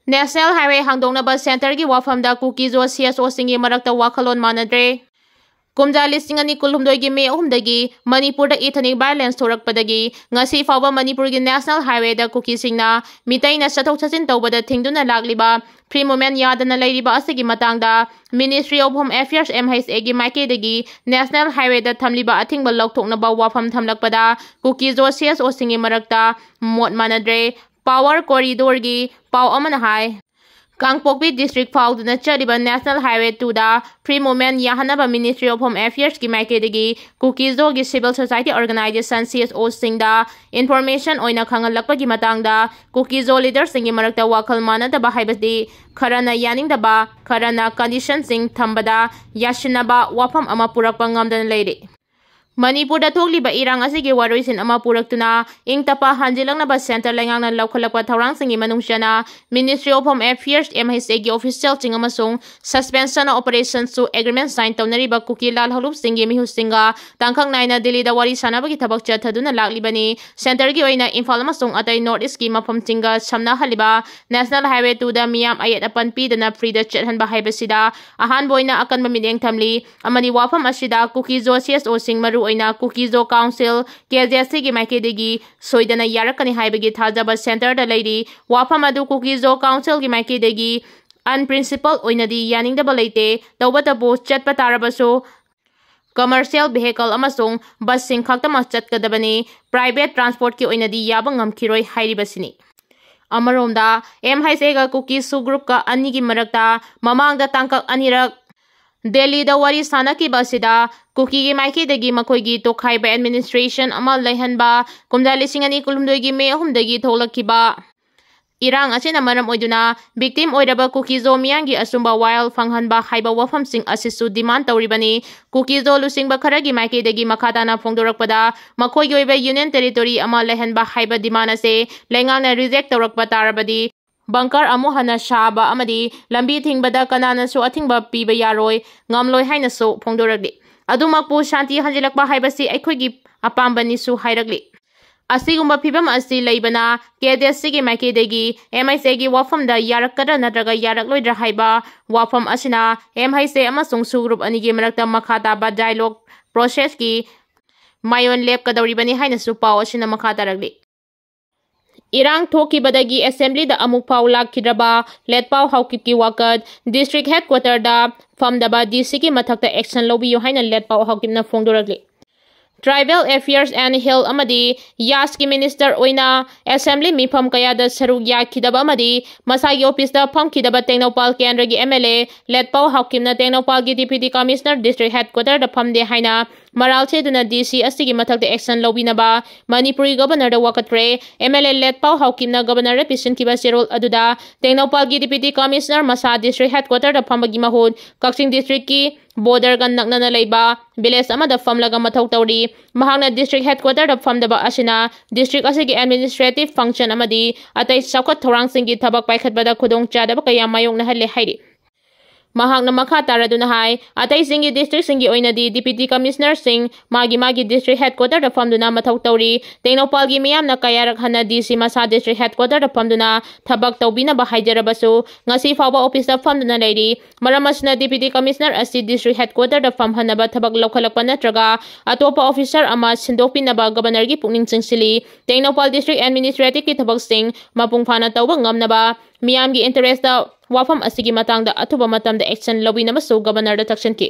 National Highway Hangdongnaba Center gi wafamda Kuki Cso CSO singi marakta Wakhalon Manadre. Kumja listing ani kulumdoi gi May 3 dagi Manipur da ethnic violence thorakpadagi ngasi fawba Manipur gi National Highway da Kuki singna mitaina sathok chasin tawbada thingduna lagliba free movement yadana leiriba asigi matangda Ministry of Home Affairs MHA gi maike dagi National Highway da thamliba athingba lokthoknaba wafam thamlakpada Kuki Cso CSO singi marakta mot manadre Power Corridor gi pau amana hai Kangpokpi District Fauduna Chadiba National Highway 2 da Free Movement Yahanaba Ministry of Home Affairs ki Makedagi Kuki Cso gi Civil Society Organization CSO singda information oina khangalakpa gi matangda Kuki Cso leaders singi marakta wakhal manadaba haibadi kharana yaningdaba kharana condition sing thambada yashinaba wafam ama purakpa ngamdan leire Manipur da thokliba irang asigi waroisin ama puraktuna ingtapa hanjilangnaba center lengangna laukhalakpa thorang singi manungshana Ministry of Home Affairs MHA gi official sing amasung suspension operations to agreement sign tawnariba Kuki Lal Halup singi mihu singa tangkhang naina Delhi da wari sanabagi thabak chathaduna laklibani center gi oina Imphal amasung atai North East ki mafam singa samna haliba National Highway 2 da miyam ayat apan pidana free da chathanba haibasida ahan boina akanba mideng thamli amani wafam asida Kuki Cso CSO sing maru oina Kuki Cso Council KJC gi makedegi soidana yarakani haibagi thajaba center da leiri wafam adu Kuki Cso Council gi makedegi unprincipled oina di yaning da balaite tawbatabu chatpa tarabaso commercial vehicle amasung bus sing khaktama chatkadabani private transport ki oina di yabang ngamkhiroi hairibasini amaromda MHA ga Kuki Cso group ka ani gi marakta mamangda tangkak anirak Delhi da wari sanaki basida Kuki gi maiki dagi makoi gi tokhaiba administration ama laihanba kumja lising ani kulumdoi gi May 3 dagi tholakkiba irang asina maram oiduna victim oiraba Kuki Cso miyangi asumba wild fanghanba haiba wafam sing asisu demand tawribani Kuki Cso lusingba kharagi maiki dagi makhatana phongdorakpada makoi gi oiba union territory ama laihanba haiba demand ase lengangna reject tawrakpa tarabadi Bangkar amu hana shaba amadi lambi thingbada kanana su athingba piba yaroi ngamloi haina so phongdoragli adumakpu shanti hanjilakpa haibasi aikhoigi apambani su hairagli asigumba phibam asi leibana KDSC gi makedegi MHA gi wafam da yarakada natraga yarakloidra haiba wafam asina MHA amasung su group ani gi marakta makhata ba dialogue process ki mayon lep kadawribani haina su paw asina makhata ragli Irang thoki badagi assembly da amuk pau lakhidraba Letpao Houkip ki Wakat district headquarter da famdaba DC ki mathakta action lobiyo haina Letpao Houkip na phongdoragli Tribal Affairs and Health amadi Yas ki Minister Oina Assembly mifam kaya da saruk yakhidaba amadi masagi office da phamkhidaba Tengnopal Kendra gi MLA Letpao Houkip na Tengnopal gi Deputy Commissioner district headquarter da famde haina Maral cheduna DC asigi mathakta action lobinaba Manipuri Governor da Wakatre MLA Letpao Houkip na Governor represent kiba serol aduda Tengnopal gi Deputy Commissioner Masa district headquarter da phambagi mahud Kaching district ki border gan naknana leiba village amada famlaga mathau tawri mahangna district headquarter da famdaba asina district asigi administrative function amadi atai sakhat thorang singi thabak paikhatbada khudong chadaba kaya mayong na halle hairi mahangna makha taraduna hai atai singi district singi oina di deputy commissioner sing magi district headquarter da famduna mathau tawri Tengnopal gi miyam na kayarak hana DC Masa district headquarter da famduna thabak tawbina ba haijarabasu ngasi fawba office da famduna leiri maramasna deputy commissioner asi district headquarter da famhanaba thabak lokhalakpa natraga atopa officer ama sindopinaba governor gi pungning chingsili Tengnopal district administrative ki thabak sing mapung phana tawba ngamnaba miyam gi interest da wafam asigi matangda athuba matamda action lobinama so governor da takshan ki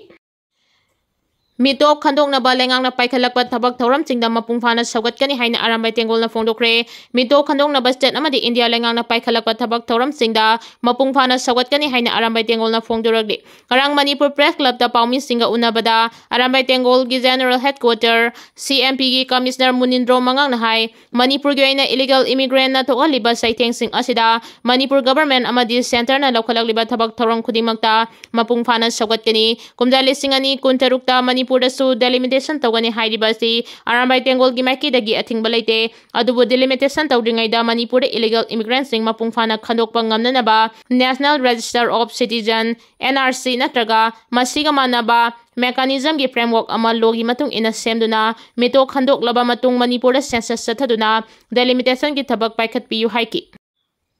Mito khandong na balengang na paikhalakpa thabak thoram chingda mapung phana Sougatkani haina arambay tengol na phongdokre Mito khandong na state amadi India lengang na paikhalakpa thabak thoram chingda mapung phana Sougatkani haina arambay tengol na phongdoragli karang Manipur Press Club da paumi singa unabada arambay tengol gi general headquarter CMP gi commissioner Munindro mangang na hai Manipur gi oina illegal immigrant na thokaliba saitheng sing asida Manipur government amadi center na lokhalakliba thabak thoram khudimangta mapung phana Sougatkani kumjali singani kuntarukta Manipur su delimitation tawgani hairibasi arambay tengol gi maki dagi athingba leite adubu delimitation tawdringai da Manipur illegal immigrants sing mapung phana khandokpa ngamnanaba National Register of Citizen NRC natraga masiga manaba mechanism gi framework ama logi matung ina semduna mito khandok laba matung Manipur census sathaduna delimitation gi thabak paikhat piyu haiki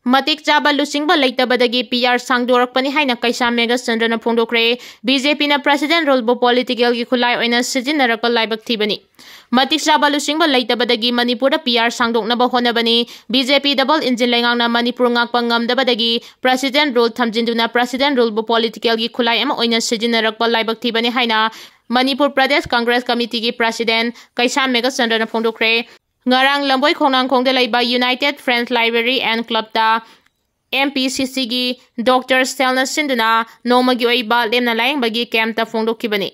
Matik chaba lusingba leitabadagi PR sangdorakpani haina kaisa mega chandrana phongdokre BJP na president role bo political gi Khutlai Oina Sijinnare laibak thibani matik chaba lusingba leitabadagi Manipur da PR sangdoknaba honabani BJP double engine lengangna Manipur ngakpa ngamdabadagi president role thamjinduna president role bo political gi Khutlai Oina Sijinnare laibak thibani haina Manipur Pradesh Congress Committee gi president kaisa mega chandrana phongdokre ngarang lamboi khonang khongde laiba United Friends Library and Club da MPCC gi Dr. Stelna Sinduna nomagi oiba lemna laingbagi camp ta phongdokkibani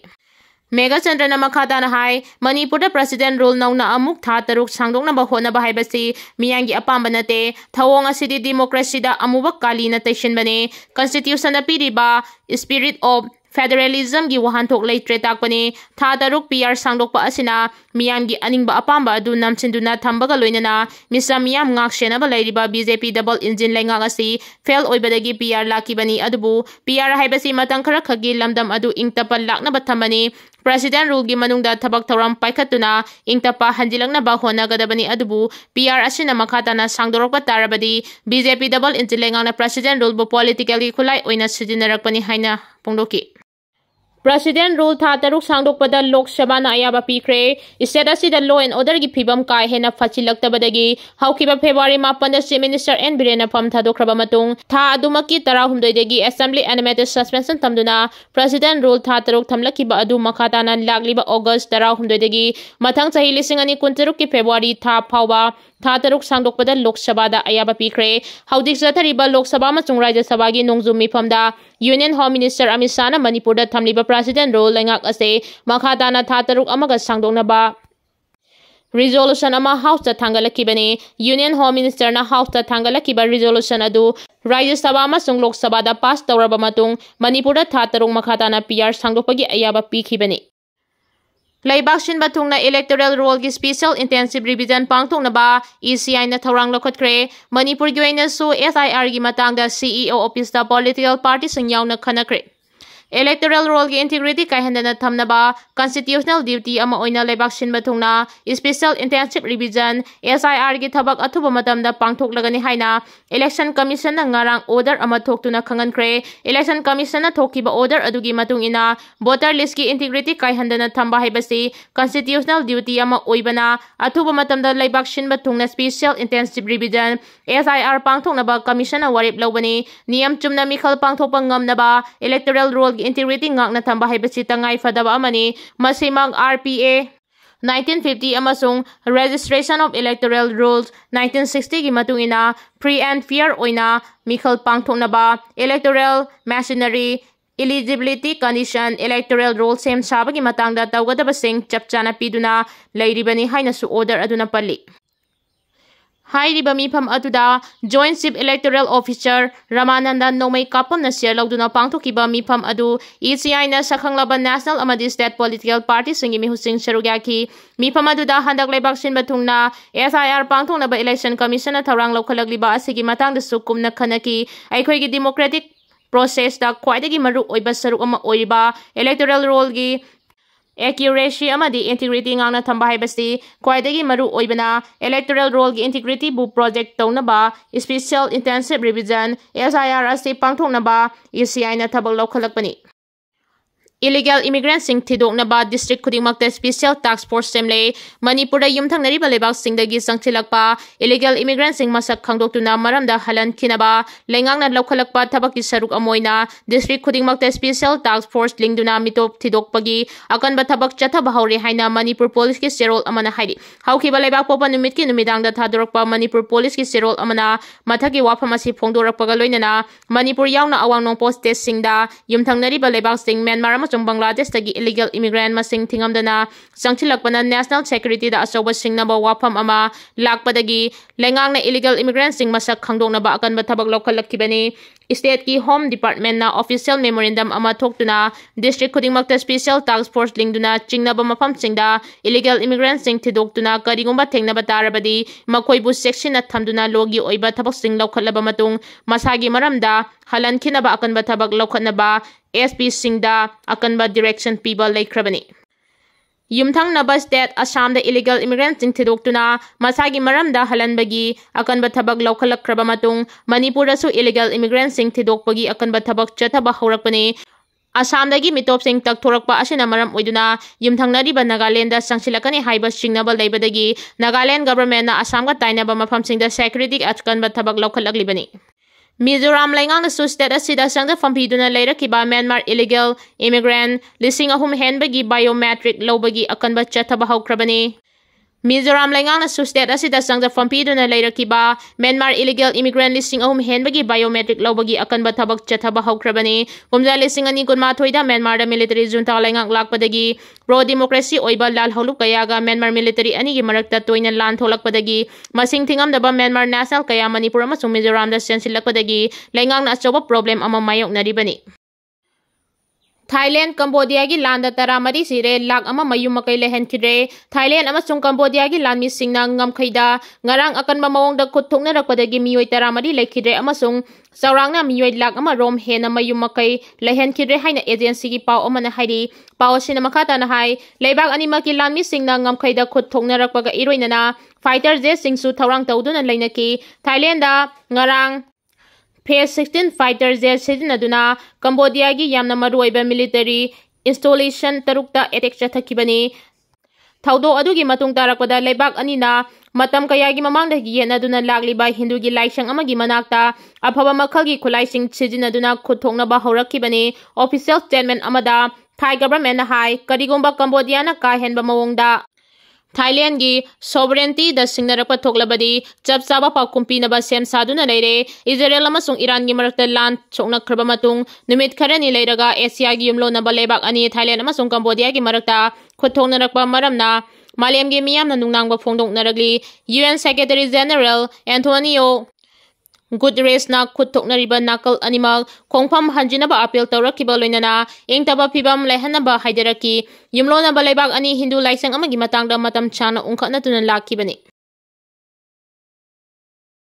Mega Chandrana makhata na hai Manipur da president role nauna amuk tha taruk sangdokna ba hona ba haibasi miyangi apamba nate thawong asidi democracy da amuba kali na taishin bane constitution na piriba spirit of Federalism gi wahanthok leitre takpani tha taruk PR sangdokpa asina miyamgi aningba apamba adu namchinduna thambaga loinana misa miyam ngakshena ba leiriba BJP double engine lengang asi fail oibadagi PR lakibani adubu PR haibasi matang khara khagi lamdam adu ingtapa lakna ba thamani president rule gi manungda thabak thoram paikhatuna ingtapa hanjilangna ba hona gadabani adubu PR asina makhata na sangdorokpa tarabadi BJP double engine lengang na president rule bo politically Khutlai Oina Sijinnare pani haina pongdoki President rule tha taruk sangdokpada Lok Sabha na ayaba pikre state asida law and order gi phibam kai hena phachilaktabadagi haukiba February 8 da Chief Minister N Birena pham thadokraba matung tha adumaki 12 dagi assembly animated suspension tamduna president rule tha taruk thamlakiba adu makhata na lagliba August 12 dagi mathang chahi 2023 ki February tha phawba tha taruk sangdokpada Lok Sabha da ayaba pikre haudik jathariba Lok Sabha ma chung Rajya Sabha gi nongjum mifamda Union Home Minister Amit Shah na Manipur da thamliba president role lengak ase makhata na tha taruk amaga sangdoknaba resolution ama house ta thangalakibani Union Home Minister na house ta thangalakiba resolution adu Rajya Sabha ma chung Lok Sabha da pass tawraba matung Manipur da tha taruk makhata na PR sangdokpagi ayaba pikhibani Laibak Shin Batungna electoral roll gi special intensive revision pangthoknaba ECI na thorang lokhatre Manipur gi oina su SIR gi matangda CEO office da political party sing yauna khanakre electoral roll gi integrity kaihandana thamnaba constitutional duty ama oina laibak Shin Batungna special intensive revision SIR gi thabak athuba matamda pangthoklagani haina election commission na ngarang order ama thoktuna khangankre election commission na thokiba order adugi matung ina voter list gi integrity kaihandana thamba haibasi constitutional duty ama oibana athuba matamda laibak Shin Batungna special intensive revision SIR pangthoknaba commission na warip lobani niyam chumna mikhal pangthokpa ngamnaba electoral roll integrity ngakna thamba haibasi tangai fadaba amani masimang RPA 1950 amasung registration of electoral rolls 1960 gi matung ina free and fair oina mikhal pangthoknaba electoral machinery eligibility condition electoral roll sem sabagi matangda tawgadaba sing chapchana piduna leiribani haina su order aduna palli Hairiba mifam atuda Joint Chief Electoral Officer Ramananda Nomai Kapam na share lagduna pangthokiba mifam adu ECI na sakhanglaba national amadi state political party singi mihusing sarugyaki mifam aduda handak laibak Shin Batungna SIR pangthoknaba election commission na thorang lokhalagliba asigi matangda sukumna khanaki aikhoigi democratic process da khwaidagi maru oiba saruk ama oiba electoral roll gi accuracy amadi integrity ngangna thamba haibasi khwaidagi maru oibana electoral roll gi integrity bu project tawnaba special intensive revision SIR ase pangthoknaba ECI na thabak lokhalakpani illegal immigrants sing thidoknaba district khudingmakta special task force semle Manipur da yumthangnariba lebak singdagi sangchilakpa illegal immigrants sing masak khangdoktuna maramda halan khinaba lengangna lokhalakpa thabaki saruk amoina district khudingmakta special task force lingduna mitop thidokpagi akanba thabak chathaba haure haina Manipur police ki serol amana hairi haukiba lebak popa numit ki numidangda thadorokpa Manipur police ki serol amana mathaki wafam asi phongdorakpaga loinana Manipur yauna awangnong post test singda yumthangnariba lebak sing Myanmar chung Bangladesh tagi illegal immigrant masing thingamdana sangchilakpana national security da asoba singnaba wafam ama lakpadagi lengangna illegal immigrant sing masak khangdoknaba akanba thabak lokhalakibani state ki home department na official memorandum ama thoktuna district khudingmakta special task force lingduna chingnaba mafam singda illegal immigrant sing thidoktuna karigumba thengnaba tarabadi makoibu section na thamduna logi oiba thabak sing lokhalaba matung masagi maramda halan khinaba akanba thabak lokhatnaba SP singda akanba direction piba laikhrabani ꯌꯨꯝꯊꯪꯅꯕ state ꯑꯁꯥꯝꯗ illegal ꯏꯃꯤꯒ꯭ꯔꯦꯟꯠꯁꯤꯡ ꯊꯤꯗꯣꯛꯇꯨꯅ ꯃꯁꯥꯒꯤ ꯃꯔꯝꯗ ꯍꯜꯍꯟꯕꯒꯤ ꯑꯀꯟꯕ ꯊꯕꯛ ꯂꯧꯈꯠꯂꯛꯈ꯭ꯔꯕ ꯃꯇꯨꯡ ꯃꯅꯤꯄꯨꯔꯗꯁꯨ ꯏꯂꯤꯒꯦꯜ ꯏꯃꯤꯒ꯭ꯔꯦꯟꯠꯁꯤꯡ ꯊꯤꯗꯣꯛꯄꯒꯤ ꯑꯀꯟꯕ ꯊꯕꯛ ꯆꯠꯊꯕ ꯍꯧꯔꯛꯄꯅꯤ꯫ ꯑꯁꯥꯝꯗꯒꯤ ꯃꯤꯇꯣꯞꯁꯤꯡ ꯇꯛꯊꯣꯔꯛꯄ ꯑꯁꯤꯅ ꯃꯔꯝ ꯑꯣꯏꯗꯨꯅ ꯌꯨꯝꯊꯪꯅꯔꯤꯕ ꯅꯥꯒꯥꯂꯦꯟꯗ ꯆꯪꯁꯤꯜꯂꯛꯀꯅꯤ ꯍꯥꯏꯕ ꯆꯤꯡꯅꯕ ꯂꯩꯕꯗꯒꯤ ꯅꯥꯒꯥꯂꯦꯟ ꯒꯚꯔꯟꯃꯦꯟꯠꯅ ꯑꯁꯥꯝꯒ ꯇꯥꯏꯅꯕ ꯃꯐꯝꯁꯤꯡꯗ ꯁꯦꯀ꯭ꯌꯨꯔꯤꯇꯤꯒꯤ ꯑꯀꯟꯕ ꯊꯕꯛ ꯂꯧꯈꯠꯂꯛꯂꯤꯕꯅꯤ꯫ ꯃꯤꯖꯣꯔꯥꯝ ꯂꯩꯉꯥꯛꯅꯁꯨ ꯁ꯭ꯇꯦꯠ ꯑꯁꯤꯗ ꯆꯪꯖꯐꯝ ꯄꯤꯗꯨꯅ ꯂꯩꯔꯛꯈꯤꯕ ꯃ꯭ꯌꯥꯟꯃꯥꯔ ꯏꯂꯤꯒꯦꯜ ꯏꯃꯤꯒ꯭ꯔꯦꯟꯠ 3,000 ꯍꯦꯟꯕꯒꯤ ꯕꯥꯏꯑꯣꯃꯦꯇ꯭ꯔꯤꯛ ꯂꯧꯕꯒꯤ ꯑꯀꯟꯕ ꯆꯠꯊꯕ ꯍꯧꯈ꯭ꯔꯕꯅꯤ꯫ ꯃꯤꯖꯣꯔꯥꯝ ꯂꯩꯉꯥꯛꯅꯁꯨ ꯁ꯭ꯇꯦꯠ ꯑꯁꯤꯗ ꯆꯪꯖꯐꯝ ꯄꯤꯗꯨꯅ ꯂꯩꯔꯛꯈꯤꯕ ꯃ꯭ꯌꯥꯟꯃꯥꯔ ꯏꯂꯤꯒꯦꯜ ꯏꯃꯤꯒ꯭ꯔꯦꯟꯠ 3,000 ꯍꯦꯟꯕꯒꯤ ꯕꯥꯏꯑꯣꯃꯦꯇ꯭ꯔꯤꯛ ꯂꯧꯕꯒꯤ ꯑꯀꯟꯕ ꯊꯕꯛ ꯆꯠꯊꯕ ꯍꯧꯈ꯭ꯔꯕꯅꯤ꯫ ꯀꯨꯝꯖꯥ 2018ꯗ ꯃ꯭ꯌꯥꯟꯃꯥꯔꯗ ꯃꯤꯂꯤꯇꯔꯤ ꯖꯨꯟꯇꯥ ꯂꯩꯉꯥꯛ ꯂꯥꯛꯄꯗꯒꯤ ꯄ꯭ꯔꯣ ꯗꯦꯃꯣꯀ꯭ꯔꯦꯁꯤ ꯑꯣꯏꯕ ꯂꯥꯜ ꯍꯧꯂꯨꯞ ꯀꯌꯥꯒ ꯃ꯭ꯌꯥꯟꯃꯥꯔ ꯃꯤꯂꯤꯇꯔꯤ ꯑꯅꯤꯒꯤ ꯃꯔꯛꯇ ꯇꯣꯏꯅ ꯂꯥꯟ ꯊꯣꯛꯂꯛꯄꯗꯒꯤ ꯃꯁꯤꯡ ꯊꯤꯉꯝꯗꯕ ꯃ꯭ꯌꯥꯟꯃꯥꯔ ꯅꯦꯁꯅꯦꯜ ꯀꯌꯥ ꯃꯅꯤꯄꯨꯔ ꯑꯃꯁꯨꯡ ꯃꯤꯖꯣꯔꯥꯝꯗ ꯆꯦꯟꯁꯤꯜꯂꯛꯄꯗꯒꯤ ꯂꯩꯉꯥꯛꯅ ꯑꯆꯧꯕ ꯄ꯭ꯔꯣꯕ꯭ꯂꯦꯝ ꯑꯃ ꯃꯥꯌꯣꯛꯅꯔꯤꯕꯅꯤ꯫ ꯊꯥꯏꯂꯦꯟꯗ ꯀꯝꯕꯣꯗꯤꯌꯥꯒꯤ ꯂꯥꯟꯗ 14 ꯁꯤꯔꯦ, ꯂꯥꯈ ꯑꯃ ꯃꯌꯨꯝ ꯃꯀꯩ ꯂꯩꯍꯟꯈꯤꯗ꯭ꯔꯦ꯫ ꯊꯥꯏꯂꯦꯟꯗ ꯑꯃꯁꯨꯡ ꯀꯝꯕꯣꯗꯤꯌꯥꯒꯤ ꯂꯥꯟꯃꯤꯁꯤꯡꯅ ꯉꯝꯈꯩꯗ ꯉꯔꯥꯡ ꯑꯀꯟꯕ ꯃꯑꯣꯡꯗ ꯈꯨꯠ ꯊꯣꯛꯅꯔꯛꯄꯗꯒꯤ ꯃꯤꯑꯣꯏ 14 ꯂꯩꯈꯤꯗ꯭ꯔꯦ ꯑꯃꯁꯨꯡ ꯆꯥꯎꯔꯥꯛꯅ ꯃꯤꯑꯣꯏ ꯂꯥꯈ ꯑꯃꯔꯣꯝ ꯍꯦꯟꯅ ꯃꯌꯨꯝ ꯃꯀꯩ ꯂꯩꯍꯟꯈꯤꯗ꯭ꯔꯦ ꯍꯥꯏꯅ ꯑꯦꯖꯦꯟꯁꯤꯒꯤ ꯄꯥꯎ ꯑꯃꯅ ꯍꯥꯏꯔꯤ꯫ ꯄꯥꯎ ꯑꯁꯤꯅ ꯃꯈꯥ ꯇꯥꯅ ꯍꯥꯏ ꯂꯩꯕꯥꯛ ꯑꯅꯤꯃꯛꯀꯤ ꯂꯥꯟꯃꯤꯁꯤꯡꯅ ꯉꯝꯈꯩꯗ ꯈꯨꯠ ꯊꯣꯛꯅꯔꯛꯄꯒ ꯏꯔꯣꯏꯅꯅ ꯐꯥꯏꯇꯔ ꯖꯦꯠꯁꯤꯡꯁꯨ ꯊꯧꯔꯥꯡ ꯇꯧꯗꯨꯅ ꯂꯩꯅꯈꯤ꯫ ꯊꯥꯏꯂꯦꯟꯗ ꯉꯔꯥꯡ ꯐꯦꯖ 16 ꯐꯥꯏꯇꯔ ꯖꯦꯠ ꯁꯤꯖꯤꯟꯅꯗꯨꯅ ꯀꯝꯕꯣꯗꯤꯌꯥꯒꯤ ꯌꯥꯝꯅ ꯃꯔꯨꯑꯣꯏꯕ ꯃꯤꯂꯤꯇꯔꯤ ꯏꯟꯁꯇꯣꯂꯦꯁꯟ 6ꯇ ꯑꯦꯇꯦꯛ ꯆꯠꯊꯈꯤꯕꯅꯤ꯫ ꯊꯧꯗꯣꯛ ꯑꯗꯨꯒꯤ ꯃꯇꯨꯡ ꯇꯥꯔꯛꯄꯗ ꯂꯩꯕꯥꯛ ꯑꯅꯤꯅ ꯃꯇꯝ ꯀꯌꯥꯒꯤ ꯃꯃꯥꯡꯗꯒꯤ ꯌꯦꯠꯅꯗꯨꯅ ꯂꯥꯛꯂꯤꯕ ꯍꯤꯟꯗꯨꯒꯤ ꯂꯥꯏꯁꯪ ꯑꯃꯒꯤ ꯃꯅꯥꯛꯇ ꯑꯐꯕ ꯃꯈꯜꯒꯤ ꯈꯨꯠꯂꯥꯏꯁꯤꯡ ꯁꯤꯖꯤꯟꯅꯗꯨꯅ ꯈꯨꯠ ꯊꯣꯛꯅꯕ ꯍꯧꯔꯛꯈꯤꯕꯅꯤ꯫ ꯑꯣꯐꯤꯁꯤꯌꯦꯜ ꯁ꯭ꯇꯦꯠꯃꯦꯟꯠ ꯑꯃꯗ ꯊꯥꯏ ꯒꯚꯔꯟꯃꯦꯟꯠꯅ ꯍꯥꯏ ꯀꯔꯤꯒꯨꯝꯕ ꯀꯝꯕꯣꯗꯤꯌꯥꯅ ꯀꯥ ꯍꯦꯟꯕ ꯃꯑꯣꯡꯗ ꯊꯥꯏꯂꯦꯟꯗꯒꯤ ꯁꯣꯚꯔꯦꯟꯇꯤꯗ ꯁꯤꯡꯅꯔꯛꯄ ꯊꯣꯛꯂꯕꯗꯤ ꯆꯞ ꯆꯥꯕ ꯄꯥꯎꯈꯨꯝ ꯄꯤꯅꯕ ꯁꯦꯝ ꯁꯥꯗꯨꯅ ꯂꯩꯔꯦ꯫ ꯏꯖꯔꯦꯜ ꯑꯃꯁꯨꯡ ꯏꯔꯥꯟꯒꯤ ꯃꯔꯛꯇ ꯂꯥꯟ ꯁꯣꯛꯅꯈ꯭ꯔꯕ ꯃꯇꯨꯡ ꯅꯨꯃꯤꯠ ꯈꯔꯅꯤ ꯂꯩꯔꯒ ꯑꯦꯁꯤꯌꯥꯒꯤ ꯌꯨꯝꯂꯣꯟꯅꯕ ꯂꯩꯕꯥꯛ ꯑꯅꯤ ꯊꯥꯏꯂꯦꯟꯗ ꯑꯃꯁꯨꯡ ꯀꯝꯕꯣꯗꯤꯌꯥꯒꯤ ꯃꯔꯛꯇ ꯈꯨꯠ ꯊꯣꯛꯅꯔꯛꯄ ꯃꯔꯝꯅ ꯃꯥꯂꯦꯝꯒꯤ ꯃꯤꯌꯥꯝꯅ ꯅꯨꯡꯅꯥꯡꯕ ꯐꯣꯡꯗꯣꯛꯅꯔꯛꯂꯤ꯫ UN ꯁꯦꯀ꯭ꯔꯦꯇꯔꯤ ꯖꯦꯅꯔꯦꯜ ꯑꯦꯟꯊꯣꯅꯤꯑꯣ ꯒꯨꯇꯦꯔꯦꯁꯅ ꯈꯨꯠ ꯊꯣꯛꯅꯔꯤꯕ ꯅꯥꯀꯜ ꯑꯅꯤꯃꯛ ꯈꯣꯡꯐꯝ ꯍꯟꯖꯤꯟꯅꯕ ꯑꯄꯤꯜ ꯇꯧꯔꯛꯈꯤꯕ ꯂꯣꯏꯅꯅ ꯏꯪꯇꯕ ꯐꯤꯚꯝ ꯂꯩꯍꯟꯅꯕ ꯍꯥꯏꯖꯔꯛꯈꯤ꯫ ꯌꯨꯝꯂꯣꯟꯅꯕ ꯂꯩꯕꯥꯛ ꯑꯅꯤ ꯍꯤꯟꯗꯨ ꯂꯥꯏꯁꯪ ꯑꯃꯒꯤ ꯃꯇꯥꯡꯗ ꯃꯇꯝ ꯁꯥꯡꯅ ꯎꯪꯈꯠꯅꯗꯨꯅ ꯂꯥꯛꯈꯤꯕꯅꯤ꯫